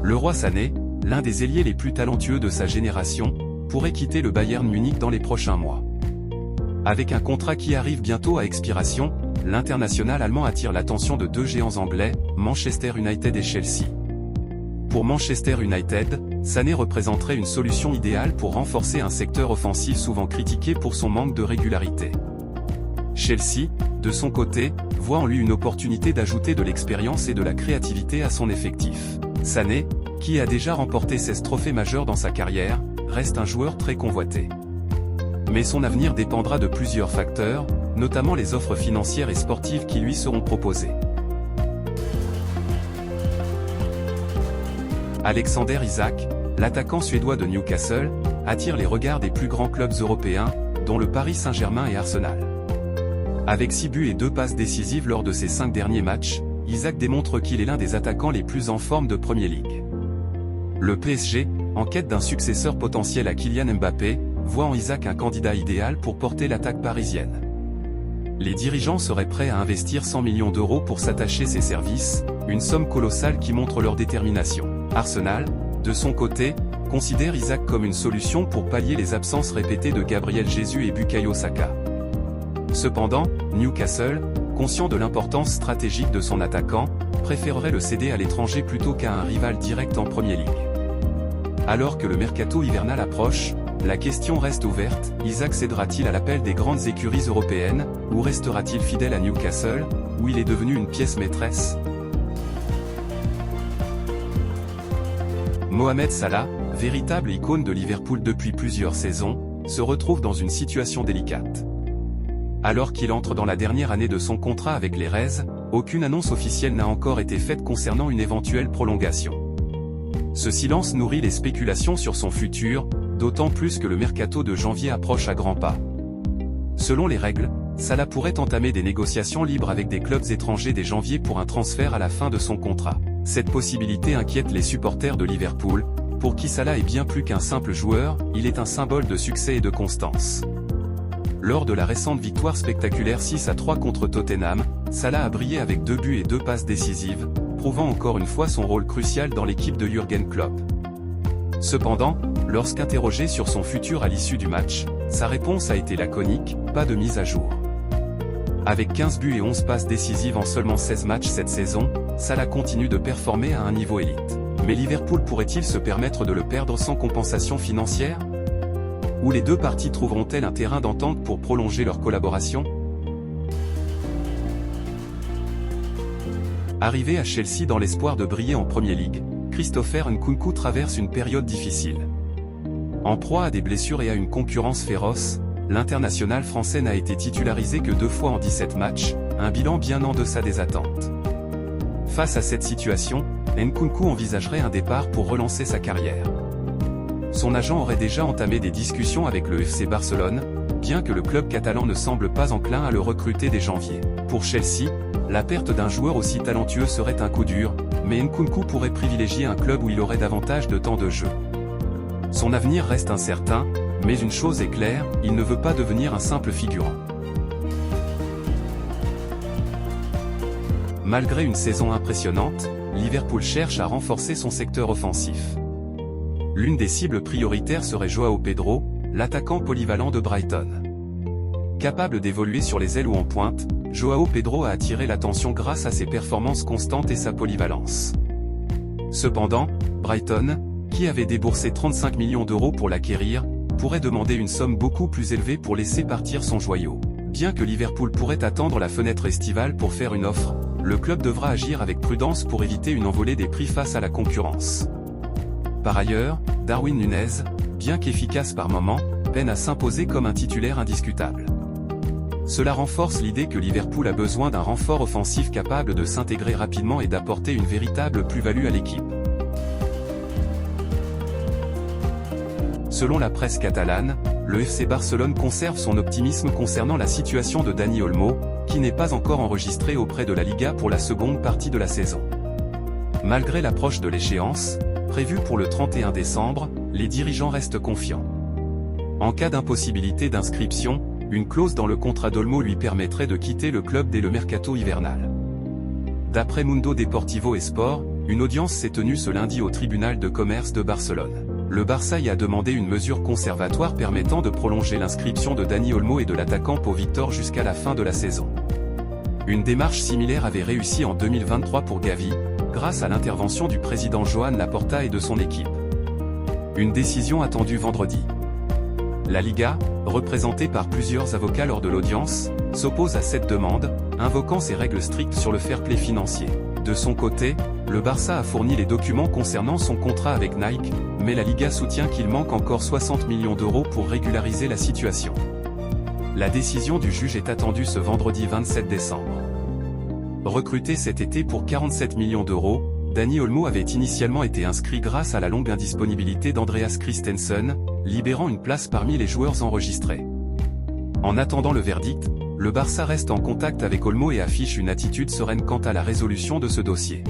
Leroy Sané, l'un des ailiers les plus talentueux de sa génération, pourrait quitter le Bayern Munich dans les prochains mois. Avec un contrat qui arrive bientôt à expiration, l'international allemand attire l'attention de deux géants anglais, Manchester United et Chelsea. Pour Manchester United, Sané représenterait une solution idéale pour renforcer un secteur offensif souvent critiqué pour son manque de régularité. Chelsea, de son côté, voit en lui une opportunité d'ajouter de l'expérience et de la créativité à son effectif. Sané, qui a déjà remporté 16 trophées majeurs dans sa carrière, reste un joueur très convoité. Mais son avenir dépendra de plusieurs facteurs, notamment les offres financières et sportives qui lui seront proposées. Alexander Isak, l'attaquant suédois de Newcastle, attire les regards des plus grands clubs européens, dont le Paris Saint-Germain et Arsenal. Avec 6 buts et 2 passes décisives lors de ses 5 derniers matchs, Isak démontre qu'il est l'un des attaquants les plus en forme de Premier League. Le PSG, en quête d'un successeur potentiel à Kylian Mbappé, voit en Isak un candidat idéal pour porter l'attaque parisienne. Les dirigeants seraient prêts à investir 100 millions d'euros pour s'attacher ses services, une somme colossale qui montre leur détermination. Arsenal, de son côté, considère Isak comme une solution pour pallier les absences répétées de Gabriel Jesus et Bukayo Saka. Cependant, Newcastle, conscient de l'importance stratégique de son attaquant, préférerait le céder à l'étranger plutôt qu'à un rival direct en Premier League. Alors que le mercato hivernal approche, la question reste ouverte, Isak cédera-t-il à l'appel des grandes écuries européennes, ou restera-t-il fidèle à Newcastle, où il est devenu une pièce maîtresse? Mohamed Salah, véritable icône de Liverpool depuis plusieurs saisons, se retrouve dans une situation délicate. Alors qu'il entre dans la dernière année de son contrat avec les Reds, aucune annonce officielle n'a encore été faite concernant une éventuelle prolongation. Ce silence nourrit les spéculations sur son futur, d'autant plus que le mercato de janvier approche à grands pas. Selon les règles, Salah pourrait entamer des négociations libres avec des clubs étrangers dès janvier pour un transfert à la fin de son contrat. Cette possibilité inquiète les supporters de Liverpool, pour qui Salah est bien plus qu'un simple joueur, il est un symbole de succès et de constance. Lors de la récente victoire spectaculaire 6-3 contre Tottenham, Salah a brillé avec 2 buts et 2 passes décisives, prouvant encore une fois son rôle crucial dans l'équipe de Jürgen Klopp. Cependant, lorsqu'interrogé sur son futur à l'issue du match, sa réponse a été laconique, pas de mise à jour. Avec 15 buts et 11 passes décisives en seulement 16 matchs cette saison, Salah continue de performer à un niveau élite. Mais Liverpool pourrait-il se permettre de le perdre sans compensation financière? Ou les deux parties trouveront-elles un terrain d'entente pour prolonger leur collaboration? Arrivé à Chelsea dans l'espoir de briller en Premier League, Christopher Nkunku traverse une période difficile. En proie à des blessures et à une concurrence féroce, l'international français n'a été titularisé que 2 fois en 17 matchs, un bilan bien en deçà des attentes. Face à cette situation, Nkunku envisagerait un départ pour relancer sa carrière. Son agent aurait déjà entamé des discussions avec le FC Barcelone, bien que le club catalan ne semble pas enclin à le recruter dès janvier. Pour Chelsea, la perte d'un joueur aussi talentueux serait un coup dur, mais Nkunku pourrait privilégier un club où il aurait davantage de temps de jeu. Son avenir reste incertain, mais une chose est claire, il ne veut pas devenir un simple figurant. Malgré une saison impressionnante, Liverpool cherche à renforcer son secteur offensif. L'une des cibles prioritaires serait Joao Pedro, l'attaquant polyvalent de Brighton. Capable d'évoluer sur les ailes ou en pointe, Joao Pedro a attiré l'attention grâce à ses performances constantes et sa polyvalence. Cependant, Brighton, qui avait déboursé 35 millions d'euros pour l'acquérir, pourrait demander une somme beaucoup plus élevée pour laisser partir son joyau. Bien que Liverpool pourrait attendre la fenêtre estivale pour faire une offre, le club devra agir avec prudence pour éviter une envolée des prix face à la concurrence. Par ailleurs, Darwin Núñez, bien qu'efficace par moments, peine à s'imposer comme un titulaire indiscutable. Cela renforce l'idée que Liverpool a besoin d'un renfort offensif capable de s'intégrer rapidement et d'apporter une véritable plus-value à l'équipe. Selon la presse catalane, le FC Barcelone conserve son optimisme concernant la situation de Dani Olmo, qui n'est pas encore enregistré auprès de la Liga pour la seconde partie de la saison. Malgré l'approche de l'échéance, prévue pour le 31 décembre, les dirigeants restent confiants. En cas d'impossibilité d'inscription, une clause dans le contrat d'Olmo lui permettrait de quitter le club dès le mercato hivernal. D'après Mundo Deportivo et Sport, Une audience s'est tenue ce lundi au tribunal de commerce de Barcelone. Le Barça y a demandé une mesure conservatoire permettant de prolonger l'inscription de Dani Olmo et de l'attaquant Pau Victor jusqu'à la fin de la saison. Une démarche similaire avait réussi en 2023 pour Gavi, grâce à l'intervention du président Joan Laporta et de son équipe. Une décision attendue vendredi. La Liga, représentée par plusieurs avocats lors de l'audience, s'oppose à cette demande, invoquant ses règles strictes sur le fair play financier. De son côté, le Barça a fourni les documents concernant son contrat avec Nike, mais la Liga soutient qu'il manque encore 60 millions d'euros pour régulariser la situation. La décision du juge est attendue ce vendredi 27 décembre. Recruté cet été pour 47 millions d'euros, Dani Olmo avait initialement été inscrit grâce à la longue indisponibilité d'Andreas Christensen, libérant une place parmi les joueurs enregistrés. En attendant le verdict, le Barça reste en contact avec Olmo et affiche une attitude sereine quant à la résolution de ce dossier.